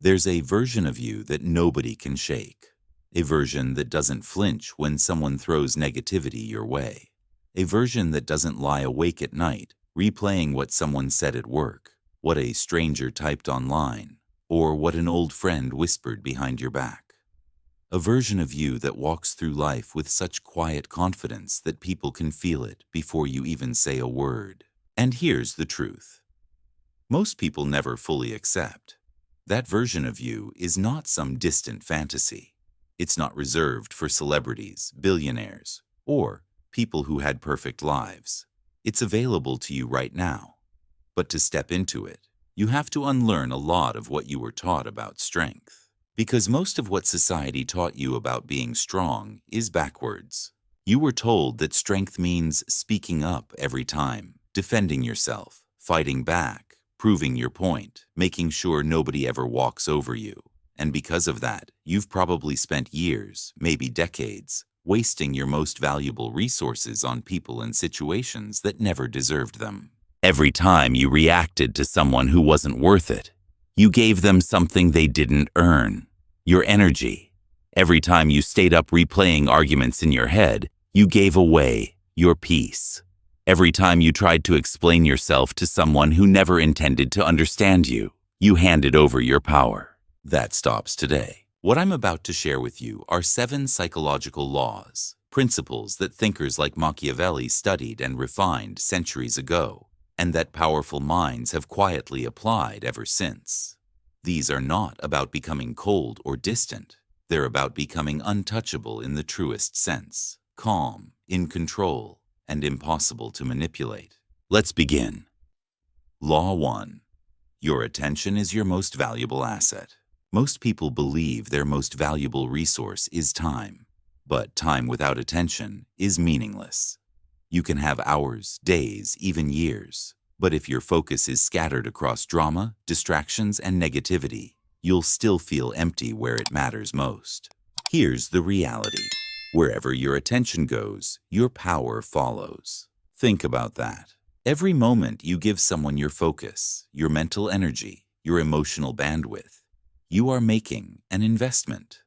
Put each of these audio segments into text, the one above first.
There's a version of you that nobody can shake. A version that doesn't flinch when someone throws negativity your way. A version that doesn't lie awake at night, replaying what someone said at work, what a stranger typed online, or what an old friend whispered behind your back. A version of you that walks through life with such quiet confidence that people can feel it before you even say a word. And here's the truth. Most people never fully accept. That version of you is not some distant fantasy. It's not reserved for celebrities, billionaires, or people who had perfect lives. It's available to you right now. But to step into it, you have to unlearn a lot of what you were taught about strength. Because most of what society taught you about being strong is backwards. You were told that strength means speaking up every time, defending yourself, fighting back, proving your point, making sure nobody ever walks over you. And because of that, you've probably spent years, maybe decades, wasting your most valuable resources on people and situations that never deserved them. Every time you reacted to someone who wasn't worth it, you gave them something they didn't earn, your energy. Every time you stayed up replaying arguments in your head, you gave away your peace. Every time you tried to explain yourself to someone who never intended to understand you, you handed over your power. That stops today. What I'm about to share with you are 7 psychological laws, principles that thinkers like Machiavelli studied and refined centuries ago, and that powerful minds have quietly applied ever since. These are not about becoming cold or distant. They're about becoming untouchable in the truest sense, calm, in control, and impossible to manipulate. Let's begin. Law 1. Your attention is your most valuable asset. Most people believe their most valuable resource is time, but time without attention is meaningless. You can have hours, days, even years, but if your focus is scattered across drama, distractions, and negativity, you'll still feel empty where it matters most. Here's the reality. Wherever your attention goes, your power follows. Think about that. Every moment you give someone your focus, your mental energy, your emotional bandwidth, you are making an investment.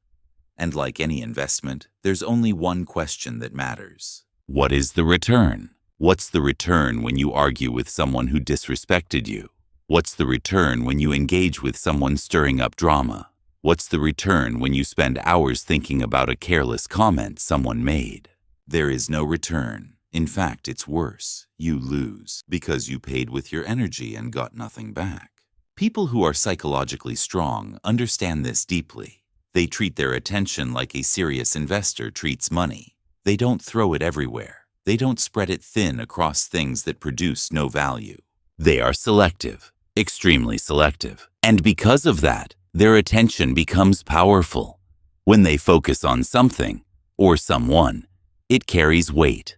And like any investment, there's only one question that matters. What is the return? What's the return when you argue with someone who disrespected you? What's the return when you engage with someone stirring up drama? What's the return when you spend hours thinking about a careless comment someone made? There is no return. In fact, it's worse. You lose because you paid with your energy and got nothing back. People who are psychologically strong understand this deeply. They treat their attention like a serious investor treats money. They don't throw it everywhere. They don't spread it thin across things that produce no value. They are selective, extremely selective. And because of that, their attention becomes powerful. When they focus on something, or someone, it carries weight.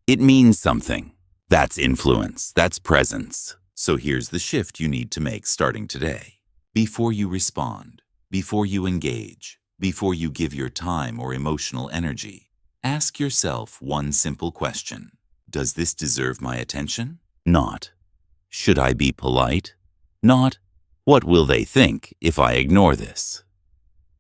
It means something. That's influence, that's presence. So here's the shift you need to make starting today. Before you respond, before you engage, before you give your time or emotional energy, ask yourself one simple question. Does this deserve my attention? Not. Should I be polite? Not. What will they think if I ignore this?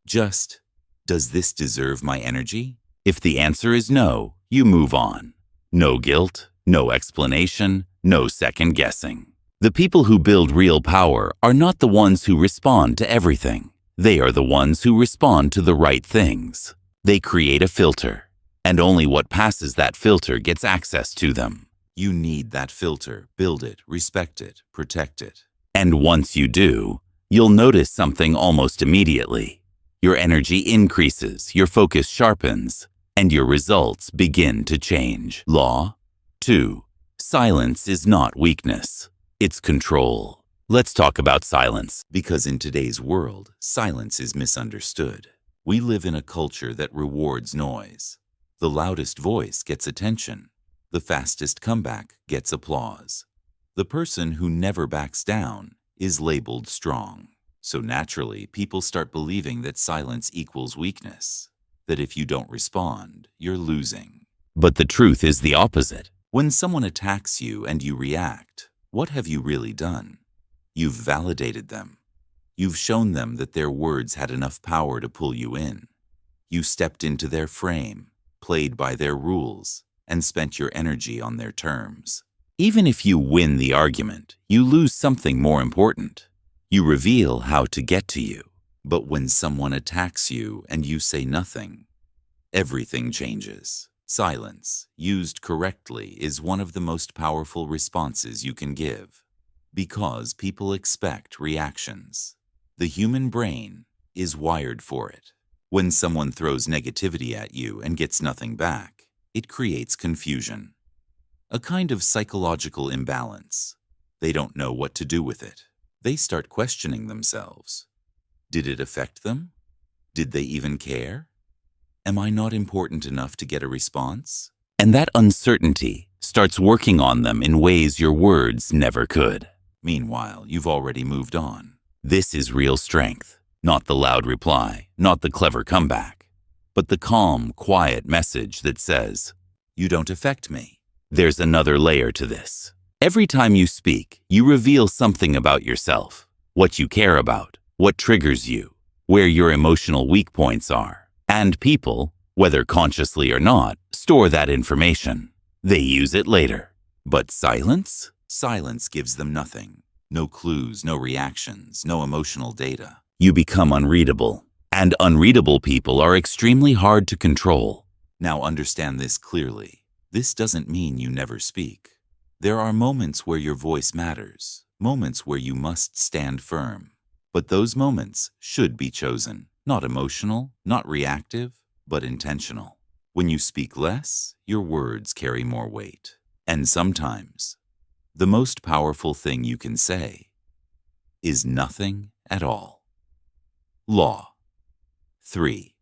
Just, does this deserve my energy? If the answer is no, you move on. No guilt, no explanation, no second guessing. The people who build real power are not the ones who respond to everything. They are the ones who respond to the right things. They create a filter, and only what passes that filter gets access to them. You need that filter. Build it, respect it, protect it. And once you do, you'll notice something almost immediately. Your energy increases, your focus sharpens, and your results begin to change. Law 2. Silence is not weakness. It's control. Let's talk about silence, because in today's world, silence is misunderstood. We live in a culture that rewards noise. The loudest voice gets attention. The fastest comeback gets applause. The person who never backs down is labeled strong. So naturally, people start believing that silence equals weakness, that if you don't respond, you're losing. But the truth is the opposite. When someone attacks you and you react, what have you really done? You've validated them. You've shown them that their words had enough power to pull you in. You stepped into their frame, played by their rules, and spent your energy on their terms. Even if you win the argument, you lose something more important. You reveal how to get to you. But when someone attacks you and you say nothing, everything changes. Silence, used correctly, is one of the most powerful responses you can give. Because people expect reactions. The human brain is wired for it. When someone throws negativity at you and gets nothing back, it creates confusion. A kind of psychological imbalance. They don't know what to do with it. They start questioning themselves. Did it affect them? Did they even care? Am I not important enough to get a response? And that uncertainty starts working on them in ways your words never could. Meanwhile, you've already moved on. This is real strength, not the loud reply, not the clever comeback, but the calm, quiet message that says, "You don't affect me." There's another layer to this. Every time you speak, you reveal something about yourself, what you care about, what triggers you, where your emotional weak points are. And people, whether consciously or not, store that information. They use it later. But silence? Silence gives them nothing. No clues, no reactions, no emotional data. You become unreadable. And unreadable people are extremely hard to control. Now understand this clearly. This doesn't mean you never speak. There are moments where your voice matters, moments where you must stand firm. But those moments should be chosen. Not emotional, not reactive, but intentional. When you speak less, your words carry more weight. And sometimes, the most powerful thing you can say is nothing at all. Law 3.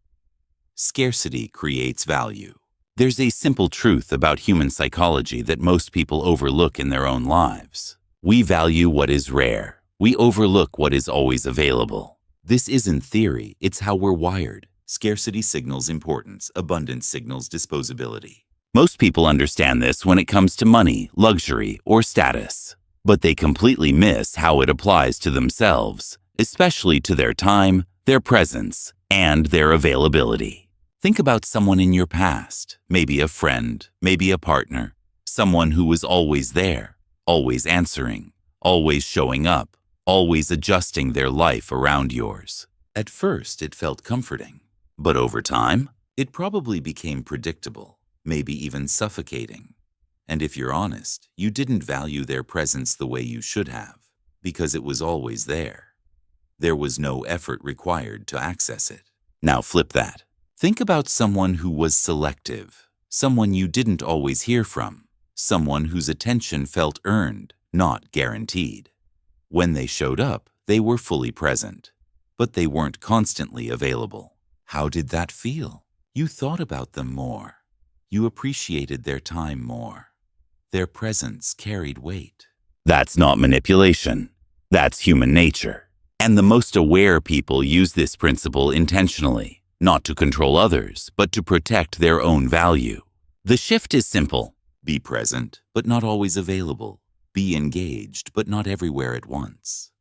Scarcity creates value. There's a simple truth about human psychology that most people overlook in their own lives. We value what is rare. We overlook what is always available. This isn't theory, it's how we're wired. Scarcity signals importance, abundance signals disposability. Most people understand this when it comes to money, luxury, or status. But they completely miss how it applies to themselves, especially to their time, their presence, and their availability. Think about someone in your past, maybe a friend, maybe a partner, someone who was always there, always answering, always showing up, always adjusting their life around yours. At first, it felt comforting, but over time, it probably became predictable, maybe even suffocating. And if you're honest, you didn't value their presence the way you should have, because it was always there. There was no effort required to access it. Now flip that. Think about someone who was selective, someone you didn't always hear from, someone whose attention felt earned, not guaranteed. When they showed up, they were fully present, but they weren't constantly available. How did that feel? You thought about them more. You appreciated their time more. Their presence carried weight. That's not manipulation. That's human nature. And the most aware people use this principle intentionally, not to control others, but to protect their own value. The shift is simple. Be present, but not always available. Be engaged, but not everywhere at once.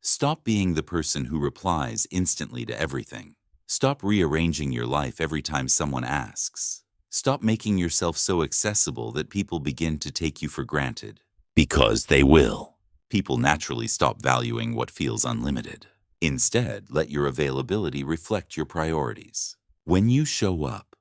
Stop being the person who replies instantly to everything. Stop rearranging your life every time someone asks. Stop making yourself so accessible that people begin to take you for granted. Because they will. People naturally stop valuing what feels unlimited. Instead, let your availability reflect your priorities. When you show up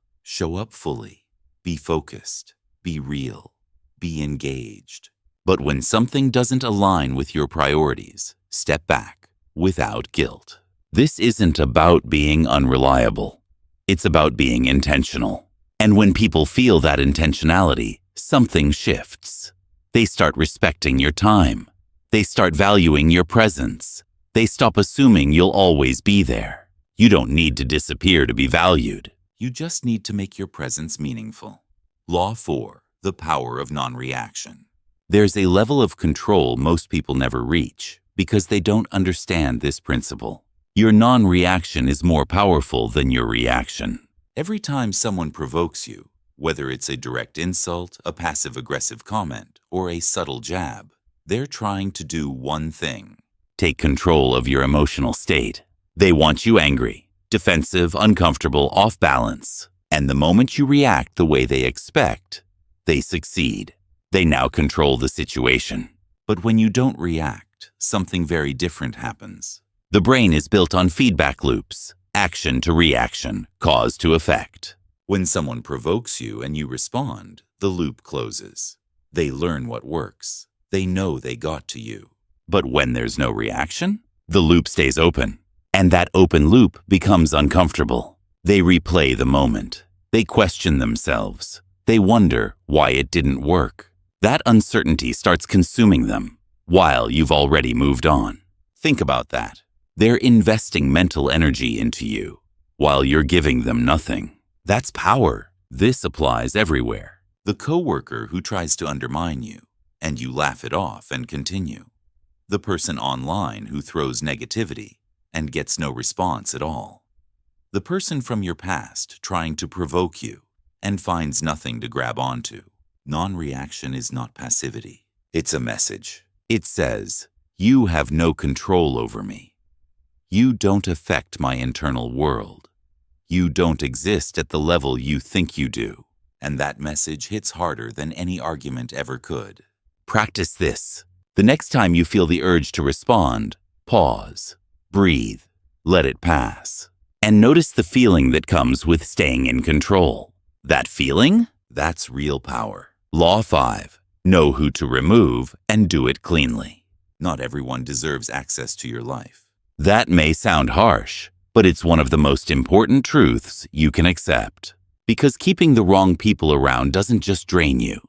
fully. Be focused. Be real. Be engaged. But when something doesn't align with your priorities, step back without guilt. This isn't about being unreliable. It's about being intentional. And when people feel that intentionality, something shifts. They start respecting your time. They start valuing your presence. They stop assuming you'll always be there. You don't need to disappear to be valued. You just need to make your presence meaningful. Law 4. The power of non-reaction. There's a level of control most people never reach because they don't understand this principle. Your non-reaction is more powerful than your reaction. Every time someone provokes you, whether it's a direct insult, a passive-aggressive comment, or a subtle jab, they're trying to do one thing: take control of your emotional state. They want you angry, defensive, uncomfortable, off balance. And the moment you react the way they expect, they succeed. They now control the situation. But when you don't react, something very different happens. The brain is built on feedback loops, action to reaction, cause to effect. When someone provokes you and you respond, the loop closes. They learn what works. They know they got to you. But when there's no reaction, the loop stays open. And that open loop becomes uncomfortable. They replay the moment. They question themselves. They wonder why it didn't work. That uncertainty starts consuming them while you've already moved on. Think about that. They're investing mental energy into you while you're giving them nothing. That's power. This applies everywhere. The coworker who tries to undermine you, and you laugh it off and continue. The person online who throws negativity and gets no response at all. The person from your past trying to provoke you and finds nothing to grab onto. Non-reaction is not passivity. It's a message. It says, you have no control over me. You don't affect my internal world. You don't exist at the level you think you do. And that message hits harder than any argument ever could. Practice this. The next time you feel the urge to respond, pause, breathe, let it pass. And notice the feeling that comes with staying in control. That feeling? That's real power. Law 5. Know who to remove and do it cleanly. Not everyone deserves access to your life. That may sound harsh, but it's one of the most important truths you can accept. Because keeping the wrong people around doesn't just drain you.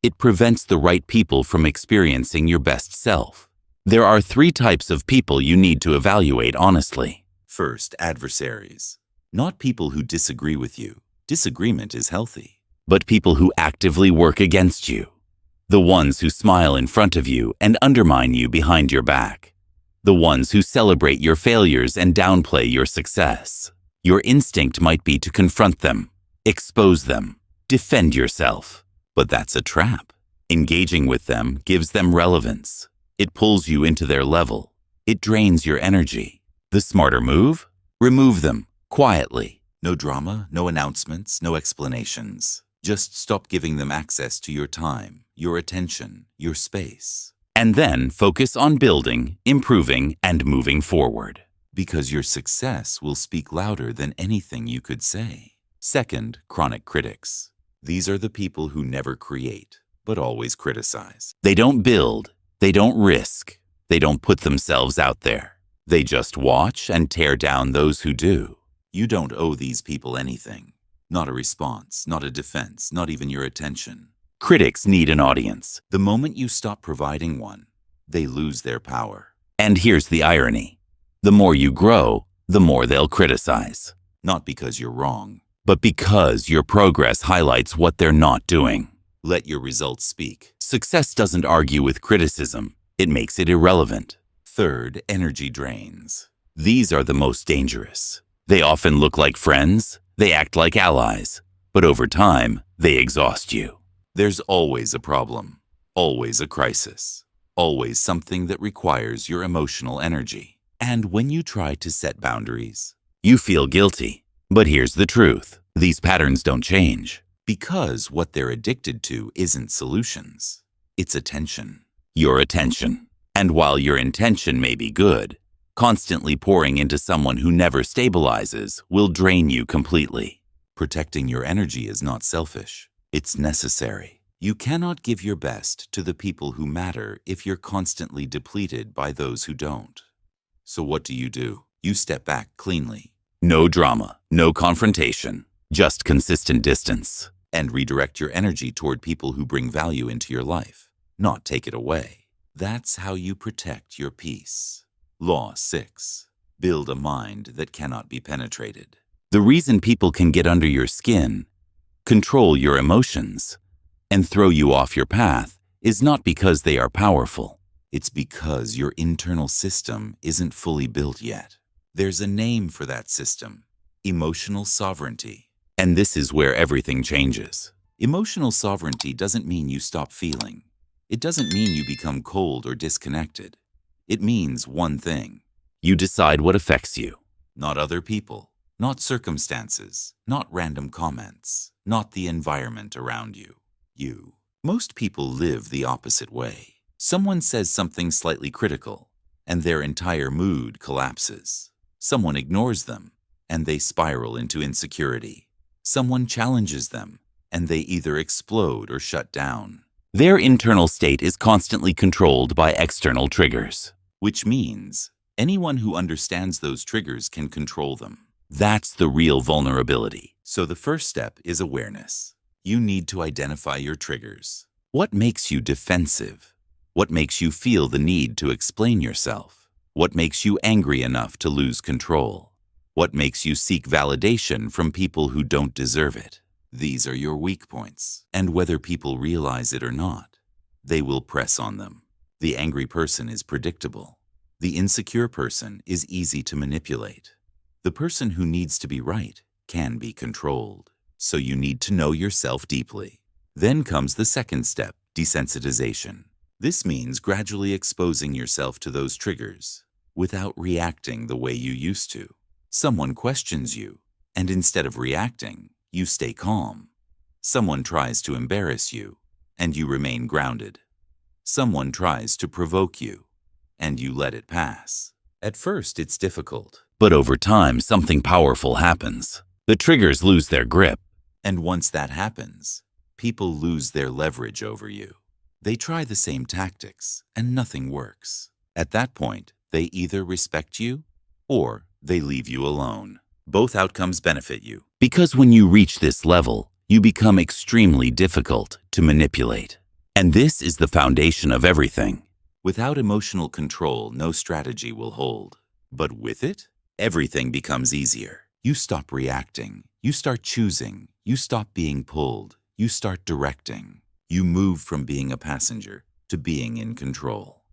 It prevents the right people from experiencing your best self. There are 3 types of people you need to evaluate honestly. First, adversaries. Not people who disagree with you. Disagreement is healthy. But people who actively work against you. The ones who smile in front of you and undermine you behind your back. The ones who celebrate your failures and downplay your success. Your instinct might be to confront them, expose them, defend yourself. But that's a trap. Engaging with them gives them relevance. It pulls you into their level. It drains your energy. The smarter move? Remove them, quietly. No drama, no announcements, no explanations. Just stop giving them access to your time, your attention, your space. And then focus on building, improving, and moving forward. Because your success will speak louder than anything you could say. Second, chronic critics. These are the people who never create, but always criticize. They don't build. They don't risk. They don't put themselves out there. They just watch and tear down those who do. You don't owe these people anything. Not a response, not a defense, not even your attention. Critics need an audience. The moment you stop providing one, they lose their power. And here's the irony. The more you grow, the more they'll criticize. Not because you're wrong, but because your progress highlights what they're not doing. Let your results speak. Success doesn't argue with criticism. It makes it irrelevant. Third, energy drains. These are the most dangerous. They often look like friends. They act like allies. But over time, they exhaust you. There's always a problem. Always a crisis. Always something that requires your emotional energy. And when you try to set boundaries, you feel guilty. But here's the truth. These patterns don't change. Because what they're addicted to isn't solutions. It's attention. Your attention. And while your intention may be good, constantly pouring into someone who never stabilizes will drain you completely. Protecting your energy is not selfish. It's necessary. You cannot give your best to the people who matter if you're constantly depleted by those who don't. So what do? You step back cleanly. No drama, no confrontation, just consistent distance. And redirect your energy toward people who bring value into your life, not take it away. That's how you protect your peace. Law 6. Build a mind that cannot be penetrated. The reason people can get under your skin, control your emotions, and throw you off your path is not because they are powerful. It's because your internal system isn't fully built yet. There's a name for that system: emotional sovereignty. And this is where everything changes. Emotional sovereignty doesn't mean you stop feeling. It doesn't mean you become cold or disconnected. It means one thing. You decide what affects you, not other people, not circumstances, not random comments, not the environment around you. You. Most people live the opposite way. Someone says something slightly critical, and their entire mood collapses. Someone ignores them, and they spiral into insecurity. Someone challenges them, and they either explode or shut down. Their internal state is constantly controlled by external triggers, which means anyone who understands those triggers can control them. That's the real vulnerability. So the first step is awareness. You need to identify your triggers. What makes you defensive? What makes you feel the need to explain yourself? What makes you angry enough to lose control? What makes you seek validation from people who don't deserve it? These are your weak points, and whether people realize it or not, they will press on them. The angry person is predictable. The insecure person is easy to manipulate. The person who needs to be right can be controlled. So you need to know yourself deeply. Then comes the second step, desensitization. This means gradually exposing yourself to those triggers without reacting the way you used to. Someone questions you, and instead of reacting, you stay calm. Someone tries to embarrass you, and you remain grounded. Someone tries to provoke you, and you let it pass. At first, it's difficult, but over time, something powerful happens. The triggers lose their grip. And once that happens, people lose their leverage over you. They try the same tactics, and nothing works. At that point, they either respect you or they leave you alone. Both outcomes benefit you. Because when you reach this level, you become extremely difficult to manipulate. And this is the foundation of everything. Without emotional control, no strategy will hold. But with it, everything becomes easier. You stop reacting. You start choosing. You stop being pulled. You start directing. You move from being a passenger to being in control.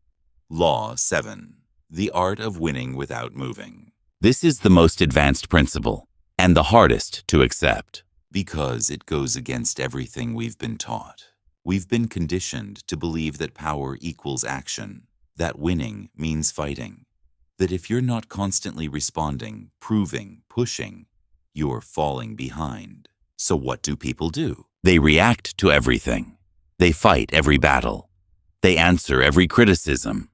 Law 7. The art of winning without moving. This is the most advanced principle and the hardest to accept because it goes against everything we've been taught. We've been conditioned to believe that power equals action, that winning means fighting, that if you're not constantly responding, proving, pushing, you're falling behind. So what do people do? They react to everything. They fight every battle. They answer every criticism.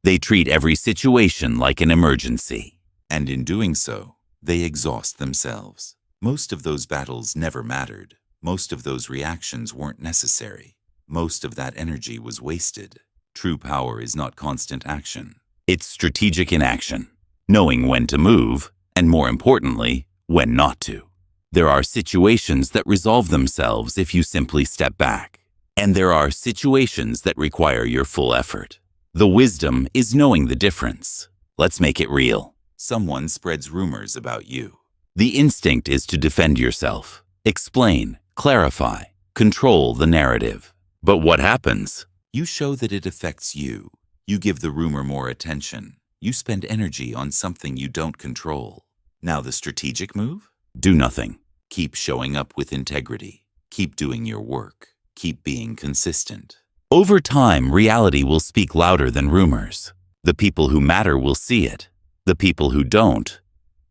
They treat every situation like an emergency. And in doing so, they exhaust themselves. Most of those battles never mattered. Most of those reactions weren't necessary. Most of that energy was wasted. True power is not constant action. It's strategic inaction, knowing when to move, and more importantly, when not to. There are situations that resolve themselves if you simply step back. And there are situations that require your full effort. The wisdom is knowing the difference. Let's make it real. Someone spreads rumors about you. The instinct is to defend yourself, explain, clarify, control the narrative. But what happens? You show that it affects you. You give the rumor more attention. You spend energy on something you don't control. Now the strategic move? Do nothing. Keep showing up with integrity. Keep doing your work. Keep being consistent. Over time, reality will speak louder than rumors. The people who matter will see it. The people who don't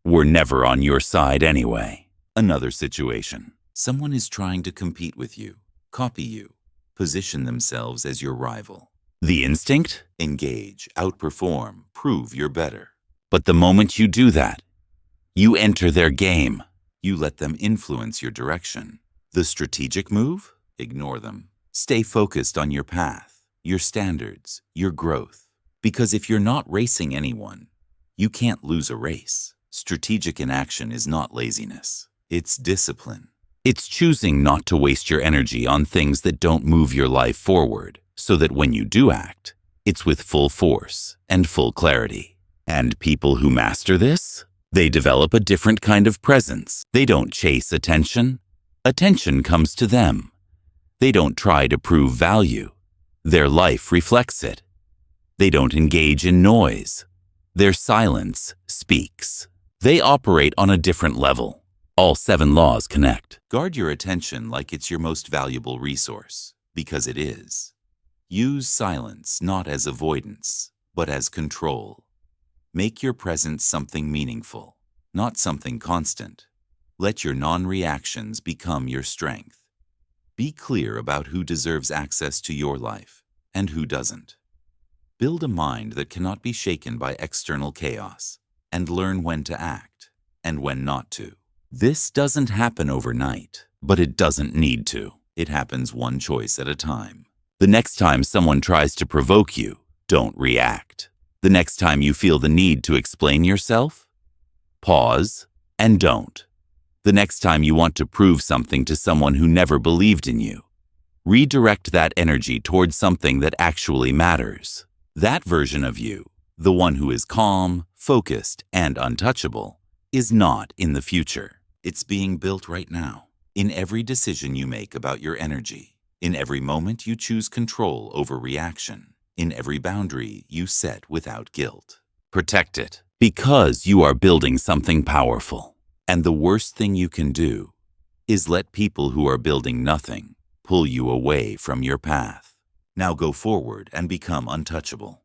were never on your side anyway. Another situation. Someone is trying to compete with you, copy you, position themselves as your rival. The instinct? Engage, outperform, prove you're better. But the moment you do that, you enter their game. You let them influence your direction. The strategic move? Ignore them. Stay focused on your path, your standards, your growth. Because if you're not racing anyone, you can't lose a race. Strategic inaction is not laziness. It's discipline. It's choosing not to waste your energy on things that don't move your life forward, so that when you do act, it's with full force and full clarity. And people who master this, they develop a different kind of presence. They don't chase attention. Attention comes to them. They don't try to prove value. Their life reflects it. They don't engage in noise. Their silence speaks. They operate on a different level. All 7 laws connect. Guard your attention like it's your most valuable resource, because it is. Use silence not as avoidance, but as control. Make your presence something meaningful, not something constant. Let your non-reactions become your strength. Be clear about who deserves access to your life and who doesn't. Build a mind that cannot be shaken by external chaos, and learn when to act and when not to. This doesn't happen overnight, but it doesn't need to. It happens one choice at a time. The next time someone tries to provoke you, don't react. The next time you feel the need to explain yourself, pause and don't. The next time you want to prove something to someone who never believed in you, redirect that energy towards something that actually matters. That version of you, the one who is calm, focused, and untouchable, is not in the future. It's being built right now. In every decision you make about your energy, in every moment you choose control over reaction, in every boundary you set without guilt. Protect it, because you are building something powerful. And the worst thing you can do is let people who are building nothing pull you away from your path. Now go forward and become untouchable.